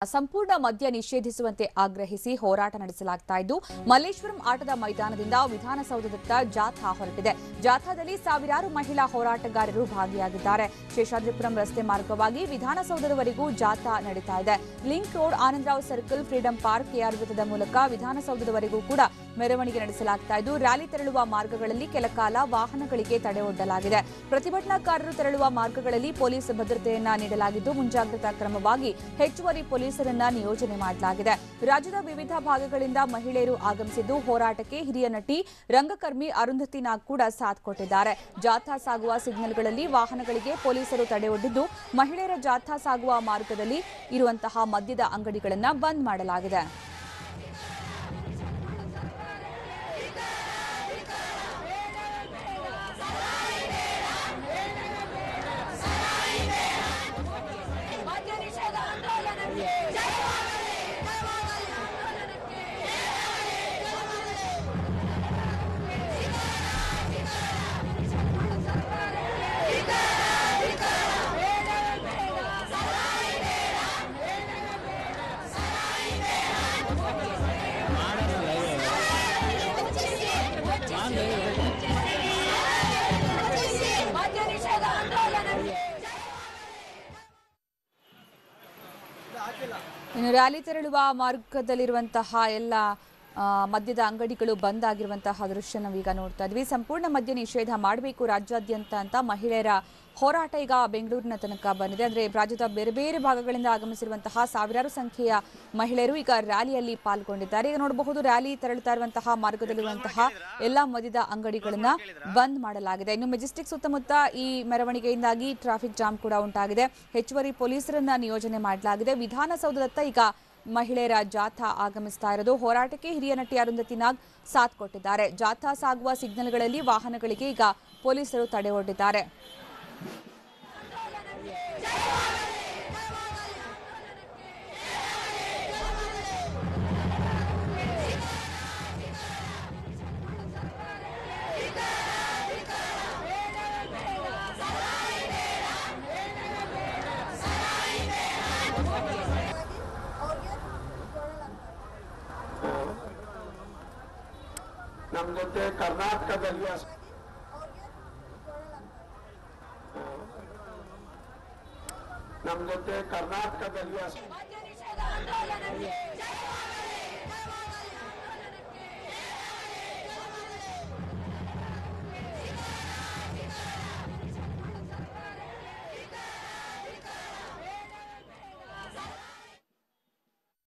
ಸಂಪೂರ್ಣ ಮದ್ಯ ನಿಷೇಧಿಸುವಂತೆ ಆಗ್ರಹಿಸಿ ಹೋರಾಟ ನಡೆಸಲಾಗ್ತಾ ಇದ್ದು ಮಲ್ಲೇಶ್ವರಂ ಆಟದ ಮೈದಾನದಿಂದ ವಿಧಾನಸೌಧದತ್ತ ಜಾಥಾ ಹೊರಟಿದೆ. ಜಾಥಾದಲ್ಲಿ ಸಾವಿರಾರು ಮಹಿಳಾ ಹೋರಾಟಗಾರರು ಭಾಗಿಯಾಗಿದ್ದಾರೆ. ಶೇಷಾದ್ರಿಪುರಂ ರಸ್ತೆ ಮಾರ್ಗವಾಗಿ ವಿಧಾನಸೌಧದವರೆಗೂ ಜಾಥಾ ನಡೀತಾ ಇದೆ. Link road, Anandrao circle, freedom park, KR ವೃತ್ತದ ಮೂಲಕ ವಿಧಾನಸೌಧದವರೆಗೂ ಕೂಡ ಮೆರವಣಿಗೆ ನಡೆಸಲಾಗ್ತಾ ಇದ್ದು ರ್ಯಾಲಿ ತೆರಳುವ ಮಾರ್ಗಗಳಲ್ಲಿ ಕೆಲಕಾಲ ವಾಹನಗಳಿಗೆ ತಡೆ ಒಡ್ಡಲಾಗಿದೆ. ಪ್ರತಿಭಟನಾಕಾರರು ತೆರಳುವ ಮಾರ್ಗಗಳಲ್ಲಿ ಪೊಲೀಸ್ ಭದ್ರತೆಯನ್ನ ನೀಡಲಾಗಿದ್ದು ಮುಂಜಾಗ್ರತಾ ಕ್ರಮವಾಗಿ ಹೆಚ್ಚುವರಿ ಪೊಲೀಸರನ್ನ ನಿಯೋಜನೆ ಮಾಡಲಾಗಿದೆ. ರಾಜ್ಯದ ವಿವಿಧ ಭಾಗಗಳಿಂದ ಮಹಿಳೆಯರು ಆಗಮಿಸಿದ್ದು ಹೋರಾಟಕ್ಕೆ ಹಿರಿಯ ನಟಿ ರಂಗಕರ್ಮಿ ಅರುಂಧತಿ ನಾಗ್ ಕೂಡ ಸಾಥ್ ಕೊಟ್ಟಿದ್ದಾರೆ. ಜಾಥಾ ಸಾಗುವ ಸಿಗ್ನಲ್ಗಳಲ್ಲಿ ವಾಹನಗಳಿಗೆ ಪೊಲೀಸರು ತಡೆ ಒಡ್ಡಿದ್ದು ಮಹಿಳೆಯರ ಜಾಥಾ ಸಾಗುವ ಮಾರ್ಗದಲ್ಲಿ ಇರುವಂತಹ ಮದ್ಯದ ಅಂಗಡಿಗಳನ್ನು ಬಂದ್ ಮಾಡಲಾಗಿದೆ. ಇನ್ನು ರ್ಯಾಲಿ ತೆರಳುವ ಮಾರ್ಗದಲ್ಲಿರುವಂತಹ ಎಲ್ಲ ಮದ್ಯದ ಅಂಗಡಿಗಳು ಬಂದ್ ಆಗಿರುವಂತಹ ದೃಶ್ಯ ನಾವೀಗ ನೋಡ್ತಾ ಇದ್ವಿ. ಸಂಪೂರ್ಣ ಮದ್ಯ ನಿಷೇಧ ಮಾಡಬೇಕು ರಾಜ್ಯಾದ್ಯಂತ ಅಂತ ಮಹಿಳೆಯರ ಹೋರಾಟ ಈಗ ಬೆಂಗಳೂರಿನ ತನಕ ಬಂದಿದೆ. ಅಂದ್ರೆ ರಾಜ್ಯದ ಬೇರೆ ಬೇರೆ ಭಾಗಗಳಿಂದ ಆಗಮಿಸಿರುವಂತಹ ಸಾವಿರಾರು ಸಂಖ್ಯೆಯ ಮಹಿಳೆಯರು ಈಗ ರ್ಯಾಲಿಯಲ್ಲಿ ಪಾಲ್ಗೊಂಡಿದ್ದಾರೆ. ಈಗ ನೋಡಬಹುದು ರ್ಯಾಲಿ ತೆರಳುತ್ತಾ ಇರುವಂತಹ ಮಾರ್ಗದಲ್ಲಿರುವಂತಹ ಎಲ್ಲಾ ಮದ್ಯದ ಅಂಗಡಿಗಳನ್ನ ಬಂದ್ ಮಾಡಲಾಗಿದೆ. ಇನ್ನು ಮೆಜೆಸ್ಟಿಕ್ ಸುತ್ತಮುತ್ತ ಈ ಮೆರವಣಿಗೆಯಿಂದಾಗಿ ಟ್ರಾಫಿಕ್ ಜಾಮ್ ಕೂಡ ಉಂಟಾಗಿದೆ. ಹೆಚ್ಚುವರಿ ಪೊಲೀಸರನ್ನ ನಿಯೋಜನೆ ಮಾಡಲಾಗಿದೆ. ವಿಧಾನಸೌಧದತ್ತ ಈಗ ಮಹಿಳೆಯರ ಜಾಥಾ ಆಗಮಿಸ್ತಾ ಇರೋದು. ಹೋರಾಟಕ್ಕೆ ಹಿರಿಯ ನಟಿ ಅರುಂಧತಿ ನಾಗ್ ಸಾಥ್ ಕೊಟ್ಟಿದ್ದಾರೆ. ಜಾಥಾ ಸಾಗುವ ಸಿಗ್ನಲ್ಗಳಲ್ಲಿ ವಾಹನಗಳಿಗೆ ಈಗ ಪೊಲೀಸರು ತಡೆ ಒಡ್ಡಿದ್ದಾರೆ. ನಮ್ಮ ಜೊತೆ ಕರ್ನಾಟಕದಲ್ಲಿ ನಮ್ಮ ಜೊತೆ ಕರ್ನಾಟಕದಲ್ಲಿ